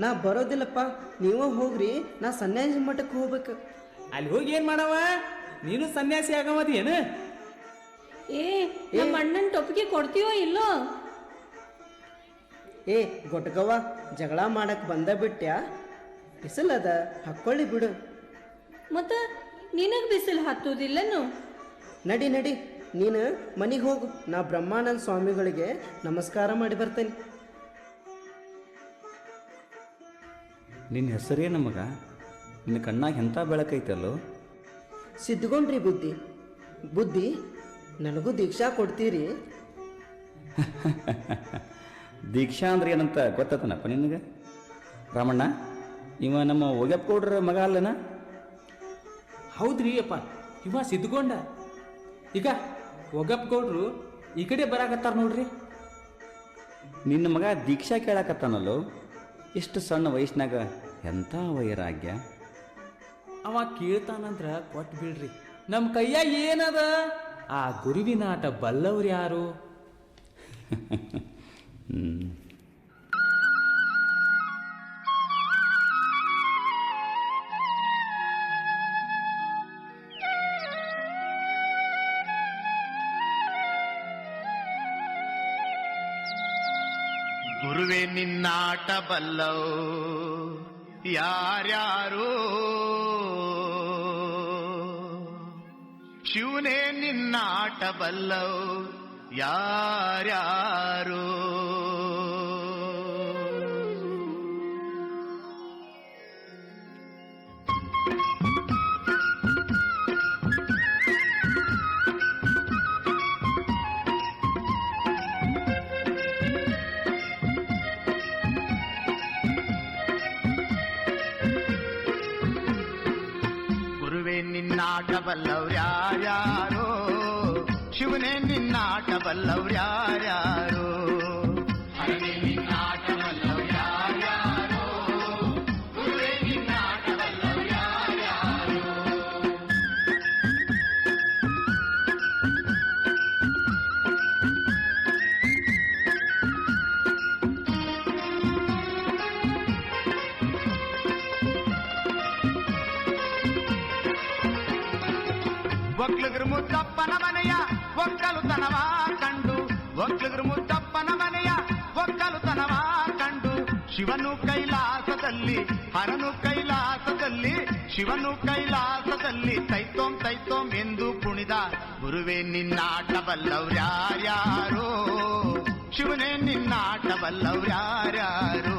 ನಾ ಬರೋದಿಲ್ಲಪ್ಪ, ನೀವೇ ಹೋಗ್ರಿ, ನಾ ಸನ್ಯಾಸಿ ಮಠಕ್ಕೆ ಹೋಗ್ಬೇಕು. ಅಲ್ಲಿ ಹೋಗಿ ಏನು ಮಾಡವ? ನೀನು ಸನ್ಯಾಸಿ ಆಗಮತಿ ಏನು? ನಮ್ಮ ಅಣ್ಣನ ಟೊಪ್ಪಿಗೆ ಕೊಡ್ತೀವೋ ಇಲ್ಲೋ? ಗೊಟ್ಗವ್ವ, ಜಗಳ ಮಾಡಕ್ ಬಂದ ಬಿಟ್ಟ್ಯಾ? ಬಿಸಿಲದ ಹಾಕ್ಕೊಳ್ಳಿ ಬಿಡು. ಮತ್ತ ನಿನಗ್ ಬಿಸಿಲು ಹತ್ತುದಿಲ್ಲನು? ನಡಿ ನಡಿ, ನೀನು ಮನೆಗೆ ಹೋಗು, ನಾ ಬ್ರಹ್ಮಾನಂದ ಸ್ವಾಮಿಗಳಿಗೆ ನಮಸ್ಕಾರ ಮಾಡಿ ಬರ್ತೇನೆ. ನಿನ್ನ ಹೆಸರೇನು ಮಗ? ನಿನ್ನ ಕಣ್ಣಾಗ ಎಂಥ ಬೆಳಕೈತಲ್ಲೋ? ಸಿದ್ಧಗೊಂಡ್ರಿ ಬುದ್ಧಿ. ಬುದ್ಧಿ, ನನಗೂ ದೀಕ್ಷಾ ಕೊಡ್ತೀರಿ? ದೀಕ್ಷಾ ಅಂದ್ರೆ ಏನಂತ ಗೊತ್ತತನಪ್ಪ ನಿನಗೆ? ರಾಮಣ್ಣ, ಇವ ನಮ್ಮ ಒಗ್ಯಪ್ಪಗೌಡ್ರ ಮಗ ಅಲ್ಲನ? ಹೌದ್ರಿ ಅಪ್ಪ, ಇವ ಸಿದ್ಧಗೊಂಡ. ಈಗ ಒಗಪ್ಪಗೌಡ್ರು ಈ ಕಡೆ ಬರಾಕತ್ತಾರ ನೋಡ್ರಿ. ನಿನ್ನ ಮಗ ದೀಕ್ಷಾ ಕೇಳಕತ್ತಾನಲ್ಲೋ? ಎಷ್ಟು ಸಣ್ಣ ವಯಸ್ಸಿನಾಗ ಎಂಥ ವೈರಾಗ್ಯ! ಅವ ಕೇಳ್ತಾನಂದ್ರ ಕೊಟ್ಟು ಬಿಡ್ರಿ. ನಮ್ಮ ಕೈಯಾಗ ಏನದ? ಆ ಗುರುವಿನ ಆಟ ಬಲ್ಲವ್ರು ಯಾರು? ಗುರುವೇ ನಿನ್ನಾಟ ಬಲ್ಲವು ಯಾರ್ಯಾರು, ಶಿವನೇ ನಿನ್ನಾಟ ಬಲ್ಲವು ಯಾರ್ಯಾರು. ನಿನ್ನಾಟ ಬಲ್ಲವ್ರ್ಯಾರ್ಯಾರೋ, ಶಿವನೇ ನಿನ್ನಾಟ ಬಲ್ಲವ್ರ್ಯಾರ್ಯಾರೋ. ಹರನೇ ನಿನ್ನಾಟ ಬಲ್ಲವ್ರ್ಯಾರ್ಯಾರೋ, ಗುರುವೇ ನಿನ್ನಾಟ ಬಲ್ಲವ್ರ್ಯಾರ್ಯಾರೋ. ಒಕ್ಲುಗ್ರ ಮುದ್ದಪ್ಪನ ಮನೆಯ ಒಕ್ಕಲುತನವ ಕಂಡು, ಒಕ್ಲುಗ್ರ ಮುದ್ದಪ್ಪನ ಮನೆಯ ಒಕ್ಕಲುತನವ ಕಂಡು, ಶಿವನು ಕೈಲಾಸದಲ್ಲಿ ಹರನು ಕೈಲಾಸದಲ್ಲಿ, ಶಿವನು ಕೈಲಾಸದಲ್ಲಿ ತೈತೋಂ ತೈತೋಂ ಎಂದು ಕುಣಿದ. ಗುರುವೇ ನಿನ್ನಾಟ ಬಲ್ಲವ್ರ್ಯಾರ್ಯಾರೋ, ಶಿವನೇ ನಿನ್ನಾಟ ಬಲ್ಲವ್ರ್ಯಾರ್ಯಾರೋ.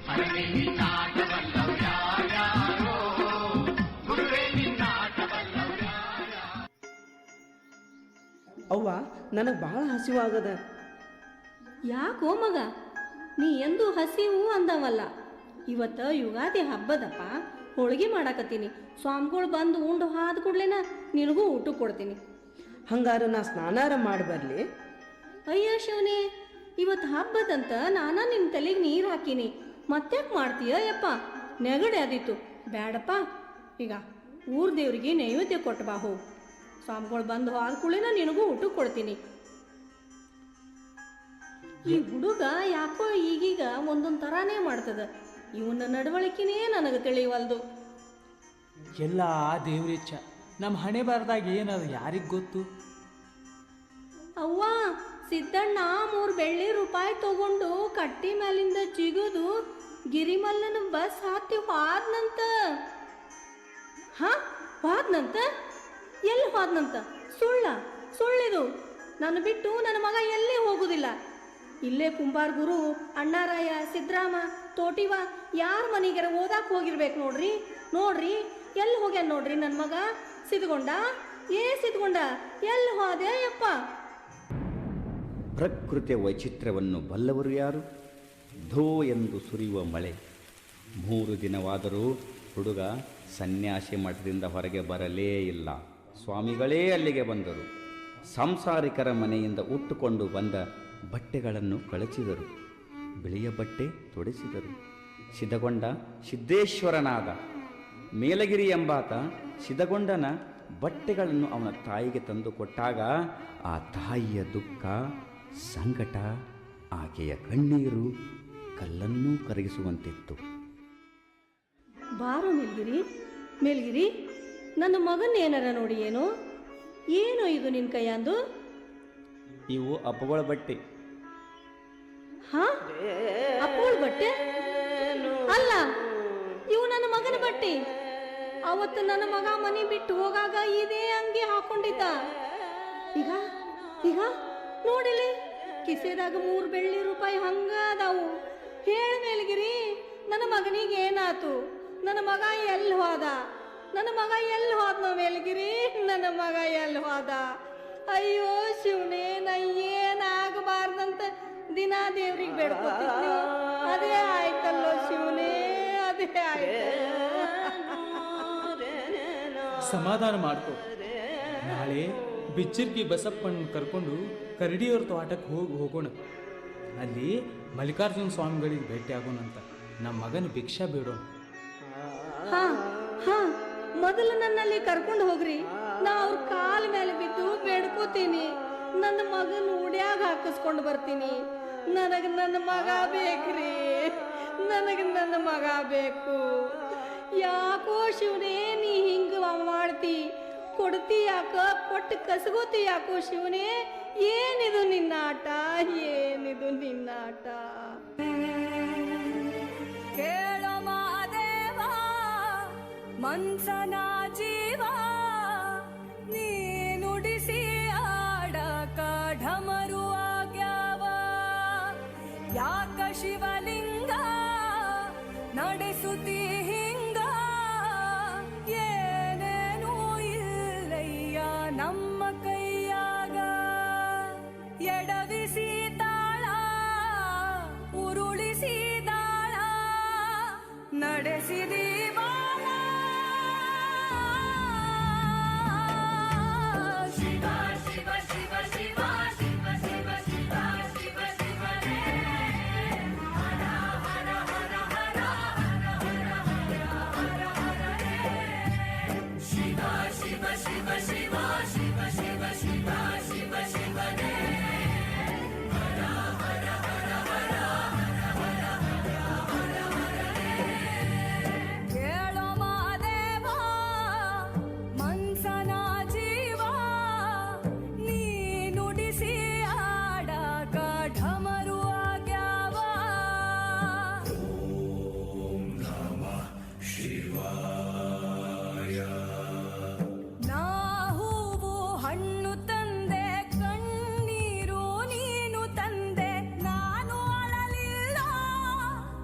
ಹರನೇ ನಿನ್ನಾಟ ಬಲ್ಲವ್ರ್ಯಾರ್ಯಾರೋ, ಗುರುವೇ ನಿನ್ನಾಟ ಬಲ್ಲವ್ರ್ಯಾರ್ಯಾರೋ. ಅವ್ವ, ನನಗೆ ಭಾಳ ಹಸಿವಾಗದ. ಯಾಕೋ ಮಗ, ನೀ ಎಂದು ಹಸಿವು ಅಂದವಲ್ಲ. ಇವತ್ತು ಯುಗಾದಿ ಹಬ್ಬದಪ್ಪ, ಹೋಳಿಗೆ ಮಾಡಾಕತ್ತೀನಿ. ಸ್ವಾಮಿಗಳು ಬಂದು ಉಂಡು ಹಾದ ಕೂಡ್ಲೇನ ನಿನಗೂ ಊಟ ಕೊಡ್ತೀನಿ. ಹಂಗಾರ ನಾ ಸ್ನಾನಾರ ಮಾಡಿ ಬರಲಿ? ಅಯ್ಯ ಶಿವನೇ, ಇವತ್ತು ಹಬ್ಬದಂತ ನಾನಾ ನಿನ್ನ ತಲೆಗೆ ನೀರು ಹಾಕಿನಿ, ಮತ್ತ್ಯಾಕೆ ಮಾಡ್ತೀಯ ಯಪ್ಪ? ನೆಗಡೆ ಆದಿತ್ತು, ಬೇಡಪ್ಪ. ಈಗ ಊರ್ ದೇವ್ರಿಗೆ ನೈವೇದ್ಯ ಕೊಟ್ಟು ಬಾ ಹೋಗು. ಸ್ವಾಮಿಗಳು ಬಂದು ಆದ ಕೂಡಲೇನ ನಿನಗೂ ಊಟ ಕೊಡ್ತೀನಿ. ಈ ಹುಡುಗ ಯಾಕೋ ಈಗೀಗ ಒಂದೊಂದು ಥರಾನೇ ಮಾಡ್ತದ. ಇವನ ನಡವಳಿಕೆನೇ ನನಗೆ ತಿಳಿವಲ್ದು. ಎಲ್ಲ ದೇವ್ರಿಚ್ಛ. ನಮ್ಮ ಹಣೆ ಬಾರದಾಗ ಏನದು ಯಾರಿಗೆ ಗೊತ್ತು? ಅವ್ವ, ಸಿದ್ದಣ್ಣ 3 ಬೆಳ್ಳಿ ರೂಪಾಯಿ ತಗೊಂಡು ಕಟ್ಟಿ ಮೇಲಿಂದ ಜಿಗುದು ಗಿರಿಮಲ್ಲನ ಬಸ್ ಹತ್ತಿ ಹೋದ್ನಂತ. ಹೋದ್ನಂತ? ಎಲ್ಲಿ ಹೋದ್ನಂತ? ಸುಳ್ಳಿದು. ನಾನು ಬಿಟ್ಟು ನನ್ನ ಮಗ ಎಲ್ಲೇ ಹೋಗುದಿಲ್ಲ. ಇಲ್ಲೇ ಕುಂಬಾರ್ ಗುರು, ಅಣ್ಣಾರಾಯ, ಸಿದ್ರಾಮ, ತೋಟಿವ ಯಾರ ಮನೆಗಾರ ಓದಾಕ್ ಹೋಗಿರ್ಬೇಕು ನೋಡ್ರಿ. ಎಲ್ಲಿ ಹೋಗ್ಯಾನ ನೋಡ್ರಿ ನನ್ನ ಮಗ? ಸಿದ್ಗೊಂಡ ಎಲ್ಲಿ ಹೋದೆ ಯಪ್ಪ? ಪ್ರಕೃತಿಯ ವೈಚಿತ್ರ್ಯವನ್ನು ಬಲ್ಲವರು ಯಾರು? ಧೋ ಎಂದು ಸುರಿಯುವ ಮಳೆ. 3 ದಿನವಾದರೂ ಹುಡುಗ ಸನ್ಯಾಸಿ ಮಠದಿಂದ ಹೊರಗೆ ಬರಲೇ ಇಲ್ಲ. ಸ್ವಾಮಿಗಳೇ ಅಲ್ಲಿಗೆ ಬಂದರು. ಸಂಸಾರಿಕರ ಮನೆಯಿಂದ ಉಟ್ಟುಕೊಂಡು ಬಂದ ಬಟ್ಟೆಗಳನ್ನು ಕಳಚಿದರು. ಬಿಳಿಯ ಬಟ್ಟೆ ತೊಡಿಸಿದರು. ಸಿದ್ಧಗೊಂಡ ಸಿದ್ದೇಶ್ವರನಾದ. ಮೇಲಗಿರಿ ಎಂಬಾತ ಸಿದ್ಧಗೊಂಡನ ಬಟ್ಟೆಗಳನ್ನು ಅವನ ತಾಯಿಗೆ ತಂದು ಕೊಟ್ಟಾಗ ಆ ತಾಯಿಯ ದುಃಖ, ಸಂಕಟ, ಆಕೆಯ ಕಣ್ಣೀರು, ಕಲ್ಲನ್ನೂ ಕರಗಿಸುವಂತಿತ್ತು. ಬಾರೋ ಮೇಲ್ಗಿರಿ, ಮೇಲ್ಗಿರಿ, ನನ್ನ ಮಗನ ಏನಾರ ನೋಡಿ ಏನೋ ಇದು ನಿನ್ನ ಕೈಯಂದು? ಇವು ಅಪ್ಪಗಳ ಬಟ್ಟೆ. ಹಾ, ಅಪ್ಪಳ ಬಟ್ಟೆ ಅಲ್ಲ, ಇವು ನನ್ನ ಮಗನ ಬಟ್ಟೆ. ಅವತ್ತು ನನ್ನ ಮಗ ಮನೆ ಬಿಟ್ಟು ಹೋಗಾಗ ಇದೇ ಅಂಗಿ ಹಾಕೊಂಡಿದ್ದ. ಈಗ ಈಗ ನೋಡಿಲಿ, ಕಿಸೆದಾಗ 3 ಬೆಳ್ಳಿ ರೂಪಾಯಿ ಹಂಗ ಅದಾವು. ಹೇಳ ಮೇಲ್ಗಿರಿ, ನನ್ನ ಮಗನಿಗೆ ಏನಾತು? ನನ್ನ ಮಗ ಎಲ್ಲಿ ಹೋದ? ನನ್ನ ಮಗ ಎಲ್ಲಿ ಹೋದ್ನೋ ಮೇಲ್ಗಿರಿ? ನನ್ನ ಮಗ ಎಲ್ಲಿ ಹೋದ? ಅಯ್ಯೋ ಶಿವನೇ, ನಾ ಏನಾಗಬಾರ್ದಂತ ದಿನ ದೇವ್ರಿಗೆ ಬೇಡ್ಕೊತಿದ್ನಿ. ಅದೇ ಆಯ್ತಲ್ಲೋ ಶಿವನೇ, ಅದೇ ಆಯ್ತು. ಸಮಾಧಾನ ಮಾಡ್ಕೊ. ನಾಳೆ ಬಿಚ್ಚರ್ಕಿ ಬಸಪ್ಪನ ಕರ್ಕೊಂಡು ಕರಡಿಯವ್ರ ತೋಟಕ್ಕೆ ಹೋಗೋಣ. ಅಲ್ಲಿ ಮಲ್ಲಿಕಾರ್ಜುನ ಸ್ವಾಮಿಗಳಿಗೆ ಭೇಟಿ ಆಗೋಣಂತ. ನಮ್ಮ ಮಗನ ಭಿಕ್ಷಾ ಬೇಡೋಣ. ಹಾ ಹಾ, ಮೊದಲು ನನ್ನಲ್ಲಿ ಕರ್ಕೊಂಡು ಹೋಗ್ರಿ. ನಾ ಅವ್ರ ಕಾಲ ಮೇಲೆ ಬಿದ್ದು ಬೇಡ್ಕೋತೀನಿ. ನನ್ನ ಮಗನ ಉಡ್ಯಾಗ ಹಾಕಿಸ್ಕೊಂಡು ಬರ್ತೀನಿ. ನನಗೆ ನನ್ನ ಮಗ ಬೇಕ್ರಿ, ನನಗೆ ನನ್ನ ಮಗ ಬೇಕು. ಯಾಕೋ ಶಿವನೇ ನೀ ಹಿಂಗ ಮಾಡ್ತಿ? ಕೊಡ್ತಿ ಯಾಕ? ಕೊಟ್ಟು ಕಸಗೋತಿ ಯಾಕೋ ಶಿವನೇ? ಏನಿದು ನಿನ್ನ ಆಟ? ಏನಿದು ನಿನ್ನ ಆಟ? ಕೇಳೋ ಮಾದೇವ ಮನ್ಸನ ಜೀವ, ನೀ ನುಡಿಸಿ ಆಡಕ ಢಮರು ಆಗ್ಯಾವ. ಯಾಕ ಶಿವಲಿಂಗ ನಡೆಸುತ್ತಿ ಹಿಂಗ? ಏನೇನೂ ಇಲ್ಲಯ್ಯ ನಮ್ಮ ಕೈಯಾಗ. ಎಡವಿಸಿ ತಾಳ, ಉರುಳಿಸಿ ದಾಳ, ನಡೆಸಿದಿ ಬಾಳ. ಶಿವ ಶಿವ ಶಿವ ಶಿವ ಶಿವ ಶಿವ ಶಿವ ಶಿವ ಶಿವನೇ. ಹರ ಹರ ಹರ ಹರ ಹರ ಹರ ಹರ ಹರ ಹರೇ. ಶಿವ ಶಿವ ಶಿವ ಶಿವ ಶಿವ ಶಿವ ಶಿವ ಶಿವ ಶಿವನೇ. ಹರ ಹರ ಹರ ಹರ ಹರ ಹರ ಹರ ಹರೇ. ಕೇಳೋ ಮಾದೇವ ಮನ್ಸನ ಜೀವ, ನೀ ನುಡಿಸಿ ಆಡಕ ಢಮರು ಆಗ್ಯಾವ. ನಾ ಹೂವು ಹಣ್ಣು ತಂದೆ, ಕಣ್ಣೀರು ನೀನು ತಂದೆ. ನಾನು ಅಳಲಿಲ್ಲ,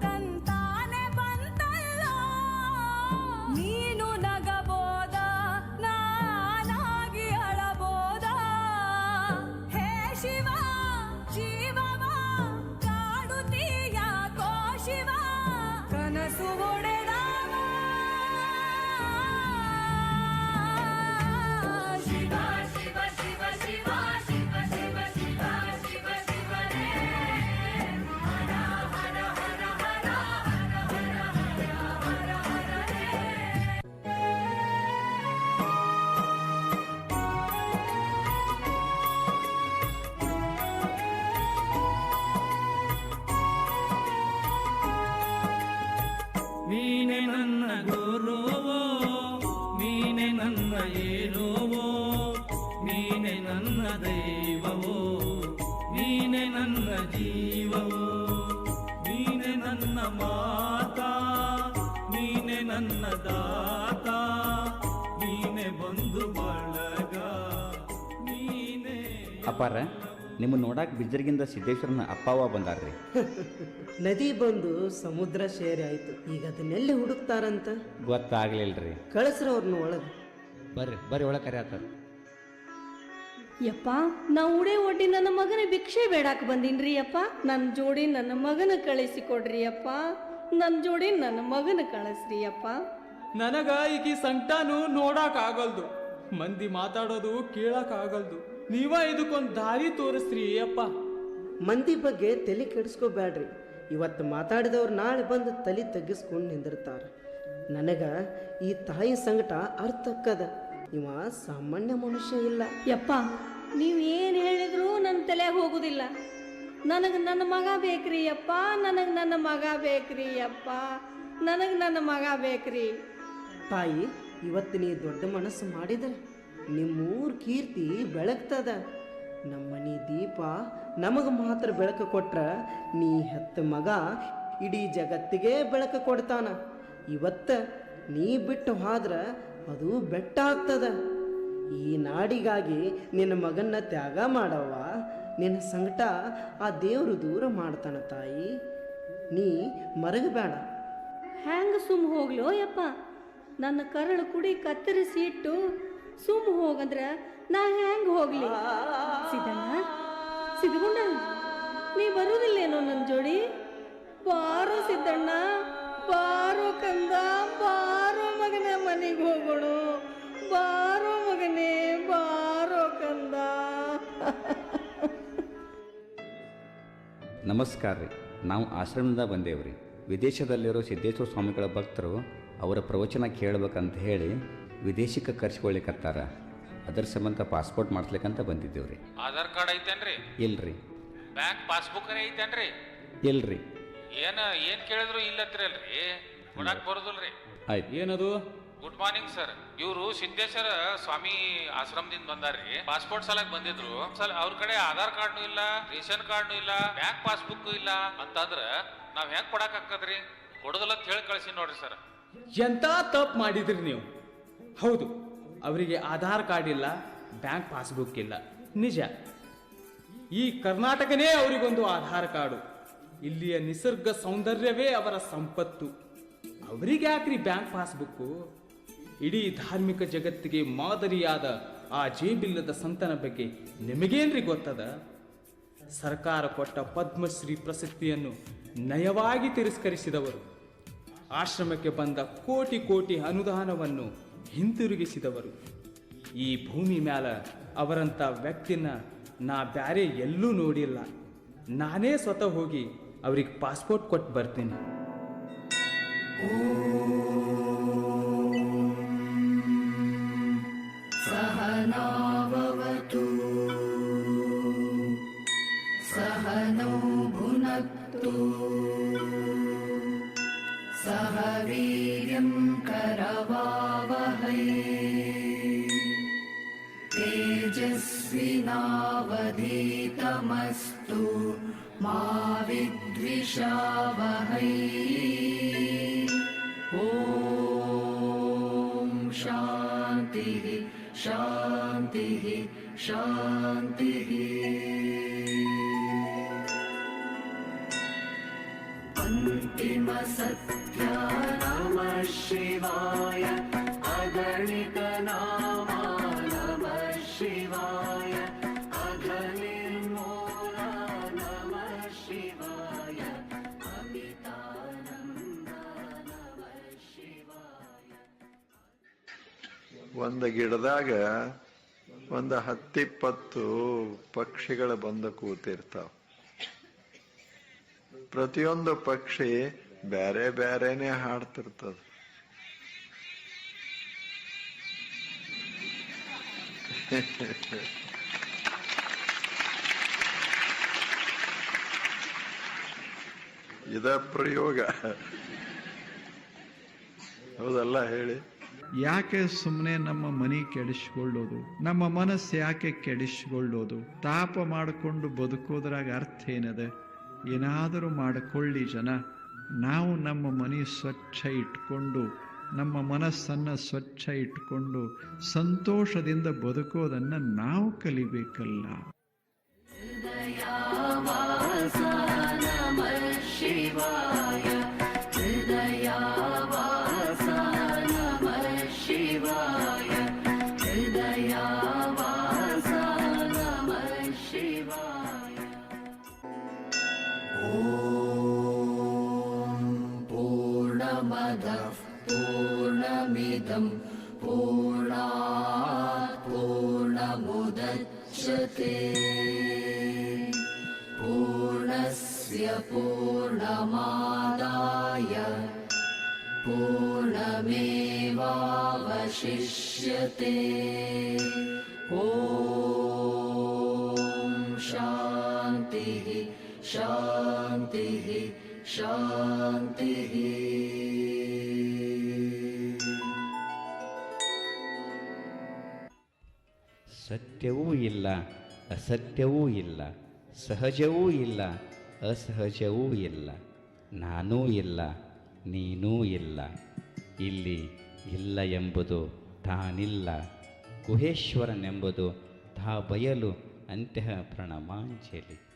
ತಂತಾನೆ ಬಂತಲ್ಲ. ನೀನು ನಗಬೋದ, ನಾನಾಗಿ ಅಳಬೋದ? ಹೇ ಶಿವ, ಜೀವವ ಕಾಡುತ್ತೀಯ ಕೋ ಶಿವ, ಕನಸು ಒಡೆದವ. ಶಿವ ಶಿವ ಶಿವ ಶಿವ ಶಿವ ಶಿವ ಶಿವ ಶಿವ ಶಿವನೇ. ಹರ ಹರ ಹರ ಹರ ಹರ ಹರ ಹರ ಹರ ಹರೇ. ನೀನೆ ನನ್ನ ಗುರುವೋ, ನೀನೆ ನನ್ನ ಏರುವೋ, ನೀನೆ ನನ್ನ ದೈವವೋ, ನೀನೆ ನನ್ನ ಜೀವವೋ, ನೀನೆ ನನ್ನ ಮಾತಾ, ನೀನೆ ನನ್ನ ದಾತ, ನೀನೆ ಬಂಧು ಬಳಗ, ನೀನೆ. ಅಪ್ಪಾರ, ನಿಮ್ಮನ್ನು ನೋಡಕ್ಕೆ ಬಿಜ್ಜರ್ಗಿಂದ ಸಿದ್ದೇಶ್ವರನ ಅಪ್ಪವ್ವ ಬಂದಾರ್ರಿ. ನದಿ ಬಂದು ಸಮುದ್ರ ಸೇರಿ ಆಯ್ತು. ಈಗ ಅದನ್ನೆಲ್ಲಿ ಹುಡುಕ್ತಾರಂತ ಗೊತ್ತಾಗ್ಲಿಲ್ರಿ. ಕಳಿಸ್ರವ್ರನ್ನ ಒಳಗೆ. ಬರ್ರಿ ಒಳಗೆ ಕರೆಯತ್ತಾರ. ಯಪ್ಪ, ನಾ ಉಡೆ ಒಡ್ಡಿ ನನ್ನ ಮಗನ ಭಿಕ್ಷೆ ಬೇಡಾಕ ಬಂದೀನ್ರಿ ಯಪ್ಪ. ನನ್ನ ಜೋಡಿ ನನ್ನ ಮಗನ ಕಳಿಸಿಕೊಡ್ರಿ ಅಪ್ಪ. ನನ್ನ ಜೋಡಿ ನನ್ನ ಮಗನ ಕಳಿಸ್ರಿ ಅಪ್ಪ. ನನಗ ಈಕಿ ಸಂಕಟನು ನೋಡಕ್ ಆಗಲ್ದು, ಮಂದಿ ಮಾತಾಡೋದು ಕೇಳಕ್ ಆಗಲ್ದು. ನೀವ ಇದಕ್ಕೊಂದು ದಾರಿ ತೋರಿಸ್ರಿ ಅಪ್ಪ. ಮಂದಿ ಬಗ್ಗೆ ತಲೆ ಕೆಡಿಸ್ಕೋಬೇಡ್ರಿ. ಇವತ್ತು ಮಾತಾಡಿದವ್ರು ನಾಳೆ ಬಂದು ತಲೆ ತಗ್ಗಿಸ್ಕೊಂಡು ನಿಂದಿರ್ತಾರೆ. ನನಗ ಈ ತಾಯಿ ಸಂಕಟ ಅರ್ಥಕ್ಕದ. ಇವ ಸಾಮಾನ್ಯ ಮನುಷ್ಯ ಇಲ್ಲ. ಯಪ್ಪ, ನೀವು ಏನು ಹೇಳಿದ್ರು ನನ್ನ ತಲೆಗೆ ಹೋಗುದಿಲ್ಲ. ನನಗೆ ನನ್ನ ಮಗ ಬೇಕ್ರಿ ಅಪ್ಪ, ನನಗೆ ನನ್ನ ಮಗ ಬೇಕ್ರಿ ಅಪ್ಪ, ನನಗೆ ನನ್ನ ಮಗ ಬೇಕ್ರಿ. ತಾಯಿ, ಇವತ್ತು ನೀ ದೊಡ್ಡ ಮನಸ್ಸು ಮಾಡಿದ್ರೆ ನಿಮ್ಮೂರ ಕೀರ್ತಿ ಬೆಳಗ್ತದ. ನಮ್ಮನಿ ದೀಪ ನಮಗೆ ಮಾತ್ರ ಬೆಳಕು ಕೊಟ್ರ ನೀ ಹೆತ್ತ ಮಗ ಇಡೀ ಜಗತ್ತಿಗೆ ಬೆಳಕು ಕೊಡ್ತಾನ. ಇವತ್ತ ನೀ ಬಿಟ್ಟು ಹೋದ್ರ ಅದು ಬೆಟ್ಟ ಆಗ್ತದ. ಈ ನಾಡಿಗಾಗಿ ನಿನ್ನ ಮಗನ್ನ ತ್ಯಾಗ ಮಾಡವ್ವ. ನಿನ್ನ ಸಂಕಟ ಆ ದೇವರು ದೂರ ಮಾಡ್ತಾನ ತಾಯಿ. ನೀ ಮರಗಬೇಡ. ಹ್ಯಾಂಗ ಸುಮ್ ಹೋಗ್ಲೋ ಯಪ್ಪ? ನನ್ನ ಕರಳು ಕುಡಿ ಕತ್ತರಿಸಿ ಇಟ್ಟು ಸುಮ್ ಹೋಗಂದ್ರ ನಾ ಹ್ಯಾಂಗ ಹೋಗ್ಲಿ? ಸಿದ್ಧಗುಂಡ, ನೀ ಬರುವುದಿಲ್ಲೇನೋ ನನ್ನ ಜೋಡಿ? ಬಾರೋ ಸಿದ್ದಣ್ಣ, ಬಾರೋ ಕಂದ, ಬಾರೋ ಮಗನ, ಮನೆಗೆ ಹೋಗೋಣ. ಬಾರೋ ಮಗನೇ, ಬಾರೋ ಕಂದ. ನಮಸ್ಕಾರ ರೀ. ನಾವು ಆಶ್ರಮದಿಂದ ಬಂದೇವ್ರಿ. ವಿದೇಶದಲ್ಲಿರೋ ಸಿದ್ದೇಶ್ವರ ಸ್ವಾಮಿಗಳ ಭಕ್ತರು ಅವರ ಪ್ರವಚನ ಕೇಳ್ಬೇಕಂತ ಹೇಳಿ ವಿದೇಶಕ್ಕೆ ಕರ್ಸ್ಕೊಳ್ಲಿಕ್ಕತ್ತಾರ. ಅದರ ಸಂಬಂಧ ಪಾಸ್ಪೋರ್ಟ್ ಮಾಡಿಸ್ಲಿಕ್ಕಂತ ಬಂದಿದ್ದೇವ್ರಿ. ಆಧಾರ್ ಕಾರ್ಡ್ ಐತೇನ್ರಿ? ಇಲ್ರಿ. ಬ್ಯಾಂಕ್ ಪಾಸ್ಬುಕ್ ಐತೇನ್ರಿ? ಇಲ್ರಿ. ಏನ್ ಕೇಳಿದ್ರು ಇಲ್ಲತ್ರಿ, ಕೊಡಾಕ್ ಬರೋದಿಲ್ರಿ. ಆಯ್ತು. ಏನದು? Good morning sir. ಇವರು ಸಿದ್ದೇಶ್ವರ ಸ್ವಾಮಿ ಆಶ್ರಮದಿಂದ ಬಂದಾರ್ರಿ. ಪಾಸ್ಪೋರ್ಟ್ ಸಲಕ್ ಬಂದಿದ್ರು. ಅವ್ರ ಕಡೆ ಆಧಾರ್ ಕಾರ್ಡ್ನು ಇಲ್ಲ, ರೇಷನ್ ಕಾರ್ಡ್ನು ಇಲ್ಲ, ಬ್ಯಾಂಕ್ ಪಾಸ್ಬುಕ್ ಇಲ್ಲ ಅಂತಂದ್ರ ನಾವ್ ಹೆಂಗ್ ಕೊಡಾಕ್ ಆಕದ್ರಿ? ಕೊಡೋದಿಲ್ಲ ಅಂತ ಹೇಳಿ ಕಳ್ಸಿ ನೋಡ್ರಿ ಸರ್. ಎಂತ ತಪ್ಪು ಮಾಡಿದ್ರಿ ನೀವು. ಹೌದು, ಅವರಿಗೆ ಆಧಾರ್ ಕಾರ್ಡ್ ಇಲ್ಲ, ಬ್ಯಾಂಕ್ ಪಾಸ್ಬುಕ್ ಇಲ್ಲ, ನಿಜ. ಈ ಕರ್ನಾಟಕನೇ ಅವರಿಗೊಂದು ಆಧಾರ್ ಕಾರ್ಡು. ಇಲ್ಲಿಯ ನಿಸರ್ಗ ಸೌಂದರ್ಯವೇ ಅವರ ಸಂಪತ್ತು. ಅವರಿಗೆ ಯಾಕ್ರಿ ಬ್ಯಾಂಕ್ ಪಾಸ್ಬುಕ್ಕು? ಇಡೀ ಧಾರ್ಮಿಕ ಜಗತ್ತಿಗೆ ಮಾದರಿಯಾದ ಆ ಜೇಬಿಲ್ಲದ ಸಂತನ ಬಗ್ಗೆ ನಿಮಗೇನ್ರಿ ಗೊತ್ತದ? ಸರ್ಕಾರ ಕೊಟ್ಟ ಪದ್ಮಶ್ರೀ ಪ್ರಶಸ್ತಿಯನ್ನು ನಯವಾಗಿ ತಿರಸ್ಕರಿಸಿದವರು, ಆಶ್ರಮಕ್ಕೆ ಬಂದ ಕೋಟಿ ಕೋಟಿ ಅನುದಾನವನ್ನು ಹಿಂತಿರುಗಿಸಿದವರು. ಈ ಭೂಮಿ ಮ್ಯಾಲ ಅವರಂಥ ವ್ಯಕ್ತಿನ ನಾ ಬ್ಯಾರೆ ಎಲ್ಲೂ ನೋಡಿಲ್ಲ. ನಾನೇ ಸ್ವತಃ ಹೋಗಿ ಅವ್ರಿಗೆ ಪಾಸ್ಪೋರ್ಟ್ ಕೊಟ್ಟು ಬರ್ತೀನಿ. सहनावतु सहनौ भुनक्तु सह वीर्यं करवावहै तेजस्विनावधीतमस्तु मा विद्विषावहै. ॐ शान्तिः शान्तिः शान्तिः. अन्तिमसत्या नमः शिवाय, अगणितनामा नमः शिवाय, अघनिर्मूला नमः शिवाय, अमितानन्द नमः शिवाय. ಒಂದು ಗಿಡದಾಗ ಒಂದು 10-20 ಪಕ್ಷಿಗಳು ಬಂದು ಕೂತಿರ್ತಾವ. ಪ್ರತಿಯೊಂದು ಪಕ್ಷಿ ಬೇರೆ ಬೇರೆನೆ ಹಾಡ್ತಿರ್ತದ. ಇದ ಪ್ರಯೋಗ ಹೌದಲ್ಲ ಹೇಳಿ? ಯಾಕೆ ಸುಮ್ಮನೆ ನಮ್ಮ ಮನೆ ಕೆಡಿಸ್ಕೊಳ್ಳೋದು, ನಮ್ಮ ಮನಸ್ಸು ಯಾಕೆ ಕೆಡಿಸ್ಕೊಳ್ಳೋದು? ತಾಪ ಮಾಡಿಕೊಂಡು ಬದುಕೋದ್ರಾಗ ಅರ್ಥ ಏನದ? ಏನಾದರೂ ಮಾಡಿಕೊಳ್ಳಿ ಜನ. ನಾವು ನಮ್ಮ ಮನೆ ಸ್ವಚ್ಛ ಇಟ್ಕೊಂಡು, ನಮ್ಮ ಮನಸ್ಸನ್ನು ಸ್ವಚ್ಛ ಇಟ್ಕೊಂಡು ಸಂತೋಷದಿಂದ ಬದುಕೋದನ್ನು ನಾವು ಕಲಿಬೇಕಲ್ಲ. हृदयावास नमः शिवाय, हृदयावास नमः शिवाय, हृदयावास नमः शिवाय. ॐ पूर्णमदः पूर्णमिदं पूर्णात् पूर्णमुदच्यते, पूर्णस्य पूर्णमादाय पूर्णमेवावशिष्यते. ॐ शान्तिः ಶಾಂತಿಃ ಶಾಂತಿಃ. ಸತ್ಯವೂ ಇಲ್ಲ, ಅಸತ್ಯವೂ ಇಲ್ಲ, ಸಹಜವೂ ಇಲ್ಲ, ಅಸಹಜವೂ ಇಲ್ಲ, ನಾನೂ ಇಲ್ಲ, ನೀನೂ ಇಲ್ಲ. ಇಲ್ಲಿ ಇಲ್ಲ ಎಂಬುದು ತಾನಿಲ್ಲ, ಗುಹೇಶ್ವರನೆಂಬುದು ತಾ ಬಯಲು. ಅಂತ್ಯ ಪ್ರಣಮಾಂಜಲಿ.